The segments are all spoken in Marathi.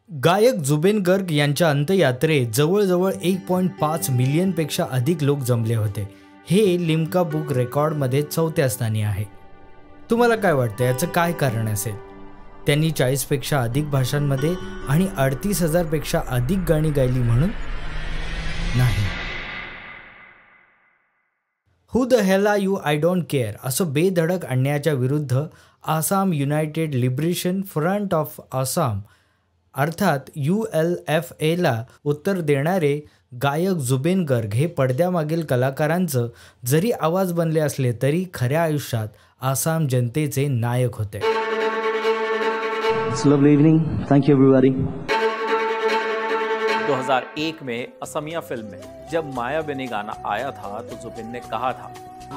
गायक जुबेन गर्ग यांच्या अंत्ययात्रेत जवळजवळ 1.5 मिलियनपेक्षा अधिक लोक जमले होते. हे लिम्का बुक रेकॉर्डमध्ये 4थ्या स्थानी आहे. तुम्हाला काय वाटतं याचं काय कारण असेल? त्यांनी 40पेक्षा अधिक भाषांमध्ये आणि 38,000 पेक्षा अधिक गाणी गायली म्हणून? नाही. Who the hell are you I don't care असं बेधडक अन्यायाच्या विरुद्ध Assam United liberation front of Assam अर्थात ULFAला उत्तर देणारे गायक जुबेन गर्ग हे पडद्यामागील कलाकारांचं जरी आवाज बनले असले तरी खऱ्या आयुष्यात आसाम जनतेचे नायक होते. It's a lovely evening. Thank you everybody. 2001 में असमिया फिल्म में जब मायाबिनी गाना आया था तो जुबिन ने कहा था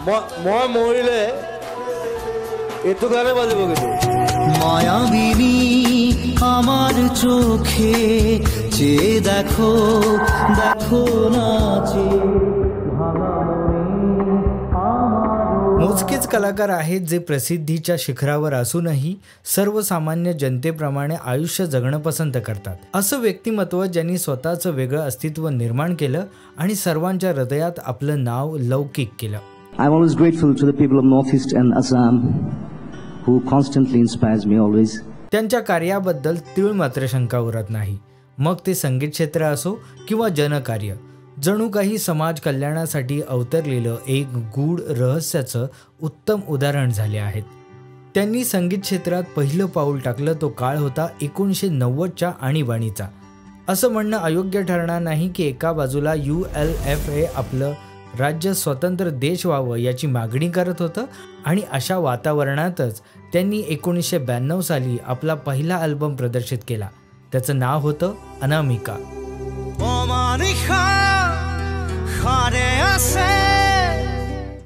মই মৰিলে এইটো গানে বাজিব কিন্তু মায়াবিনী আমার চোখে চেয়ে দেখো দেখো নাচে ভাঙা मोजकेच कलाकार आहेत जे प्रसिद्धीच्या शिखरावर असूनही सर्वसामान्य जनतेप्रमाणे आयुष्य जगणं पसंत करतात. असं व्यक्तिमत्व ज्यांनी स्वतःचं वेगळं अस्तित्व निर्माण केलं आणि सर्वांच्या हृदयात आपलं नाव लौकिक केलं. I'm always grateful to the people of Northeast and Assam who constantly inspires me always. त्यांच्या कार्याबद्दल तीळ मात्र शंका उरत नाही. मग ते संगीत क्षेत्र असो किंवा जनकार्य, जणू काही समाज कल्याणासाठी अवतरलेलं एक गूढ रहस्याचं उत्तम उदाहरण झाले आहेत. त्यांनी संगीत क्षेत्रात पहिलं पाऊल टाकलं तो काळ होता 1990च्या आणीबाणीचा. असं म्हणणं अयोग्य ठरणार नाही की एका बाजूला ULFA आपलं राज्य स्वतंत्र देश व्हावं याची मागणी करत होतं आणि अशा वातावरणातच त्यांनी 1992 साली आपला पहिला अल्बम प्रदर्शित केला. त्याचं नाव होतं अनामिका.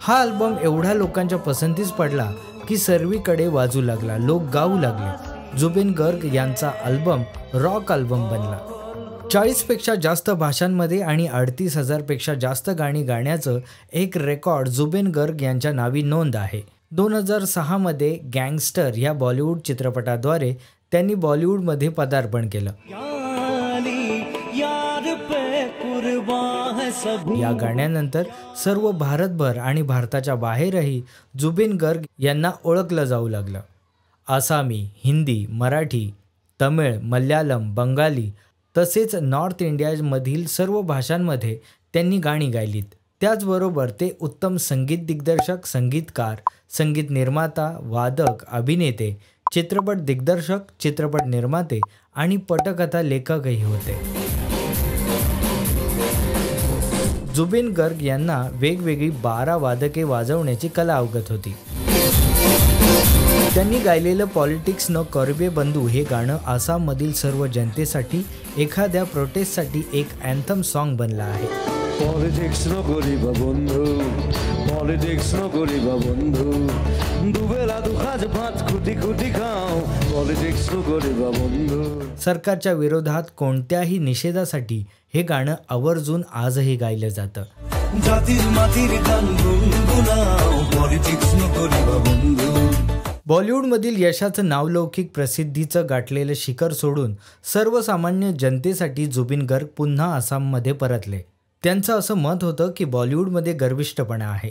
हा अल्बम एवढा लोकांच्या पसंतीस पडला की सर्वीकडे वाजू लागला, लोक गाऊ लागले. जुबेन गर्ग यांचा अल्बम रॉक अल्बम बनला. 40पेक्षा जास्त भाषांमध्ये आणि 38,000पेक्षा जास्त गाणी गाण्याचं एक रेकॉर्ड जुबेन गर्ग यांच्या नावी नोंद आहे. 2006 मध्ये गँगस्टर या बॉलिवूड चित्रपटाद्वारे त्यांनी बॉलिवूडमध्ये पदार्पण केलं. या गाण्यानंतर सर्व भारतभर आणि भारताच्या बाहेरही जुबेन गर्ग यांना ओळखलं जाऊ लागलं. आसामी, हिंदी, मराठी, तमिळ, मल्याळम, बंगाली तसेच नॉर्थ इंडियामधील सर्व भाषांमध्ये त्यांनी गाणी गायलीत. त्याचबरोबर ते उत्तम संगीत दिग्दर्शक, संगीतकार, संगीत निर्माता, वादक, अभिनेते, चित्रपट दिग्दर्शक, चित्रपट निर्माते आणि पटकथा लेखकही होते. जुबेन गर्ग यांना वेगवेगळी 12 वादके वाजवण्याची कला अवगत होती. त्यांनी गायलेलं पॉलिटिक्स न करबे बंधू हे गाणं आसाममधील सर्व जनतेसाठी एखाद्या प्रोटेस्टसाठी एक अँथम सॉन्ग बनलं आहे. पॉलिटिक्स न करिबा बंधू, पॉलिटिक्स न करिबा बंधू, दुबेला दुखाज भात खुटी खुटी खाओ, पॉलिटिक्स न करिबा बंधू. सरकारच्या विरोधात कोणत्याही निषेधासाठी हे गाणं आवर्जून आजही गायलं जातं. बॉलिवूडमधील यशाचं नावलौकिक प्रसिद्धीचं गाठलेलं शिखर सोडून सर्वसामान्य जनतेसाठी जुबेन गर्ग पुन्हा आसाममध्ये परतले. त्यांचं असं मत होतं की बॉलिवूडमध्ये गर्विष्ठपणा आहे,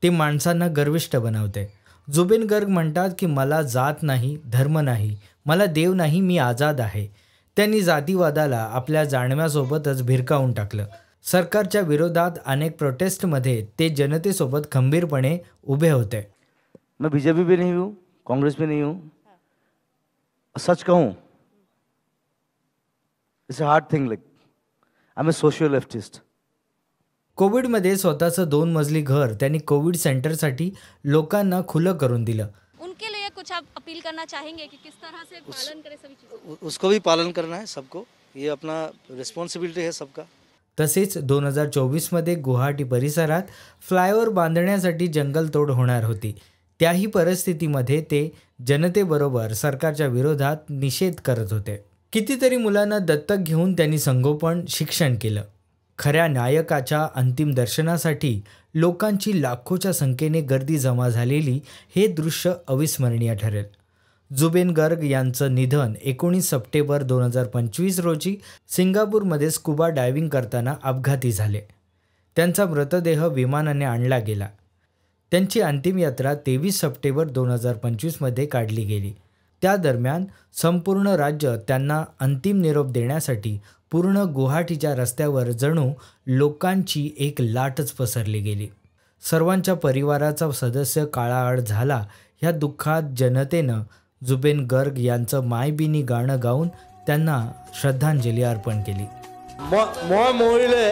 ते माणसांना गर्विष्ठ बनवते. जुबेन गर्ग म्हणतात की मला जात नाही, धर्म नाही, मला देव नाही, मी आझाद आहे. त्यांनी जातीवादाला आपल्या जाणव्यासोबतच भिरकावून टाकलं. सरकारच्या विरोधात अनेक प्रोटेस्टमध्ये ते जनतेसोबत खंबीरपणे उभे होते. मैं बीजेपी पे नहीं हूँ, कांग्रेस पे नहीं हूँ. सच कहूँ, it's a hard thing. Like I am a social leftist. कोविडमध्ये स्वतःचं 2 मजली घर त्यांनी कोविड सेंटरसाठी लोकांना खुलं करून दिलं. उनके लिए कुछ आप अपील करना चाहेंगे कि किस तरह से पालन करें सभी चीज़ों? उसको भी पालन करना है सबको, ये अपना रिस्पॉन्सिबिलिटी है सबका. तसेच 2024 मध्ये गुवाहाटी परिसरात फ्लायओव्हर बांधण्यासाठी जंगलतोड होणार होती. त्याही परिस्थितीमध्ये ते जनतेबरोबर सरकारच्या विरोधात निषेध करत होते. कितीतरी मुलांना दत्तक घेऊन त्यांनी संगोपन, शिक्षण केलं. खऱ्या नायकाच्या अंतिम दर्शनासाठी लोकांची लाखोच्या संख्येने गर्दी जमा झालेली हे दृश्य अविस्मरणीय ठरेल. जुबेन गर्ग यांचं निधन 19 सप्टेंबर 2025 रोजी सिंगापूरमध्ये स्कुबा डायव्हिंग करताना अपघाती झाले. त्यांचा मृतदेह विमानाने आणला गेला. त्यांची अंतिम यात्रा 23 सप्टेंबर 2025मध्ये काढली गेली. त्या दरम्यान संपूर्ण राज्य त्यांना अंतिम निरोप देण्यासाठी पूर्ण गुवाहाटीच्या रस्त्यावर जणू लोकांची एक लाटच पसरली गेली. सर्वांच्या परिवाराचा सदस्य काळाआड झाला. ह्या दुःखात जनतेनं जुबेन गर्ग यांचं मायबिनी गाणं गाऊन त्यांना श्रद्धांजली अर्पण केली. মই মৰিলে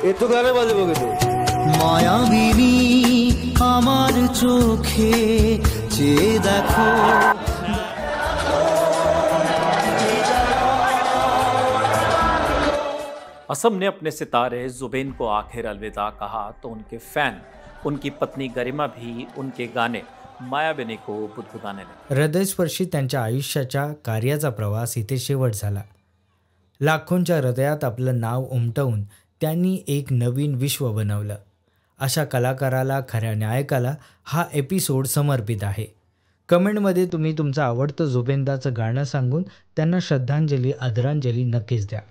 এইটো গানে বাজিব কিন্তু মায়াবিনী আমার চোখে চেয়ে দেখো. असम ने अपने सितारे जुबेन को आखिर अलविदा कहा तो उनके फैन, उनकी पत्नी गरिमा भी उनके गाने मायाबिनी को बुदबुदाने लगे. हृदयस्पर्शी त्यांच्या आयुष्याच्या कार्याचा प्रवास इथे शेवट झाला. लाखोंच्या हृदयात आपलं नाव उमटवून त्यांनी एक नवीन विश्व बनवलं. अशा कलाकाराला, खऱ्या नायकाला हा एपिसोड समर्पित आहे. कमेंटमध्ये तुम्ही तुमचं आवडतं जुबेनदाचं गाणं सांगून त्यांना श्रद्धांजली, आदरांजली नक्कीच द्या.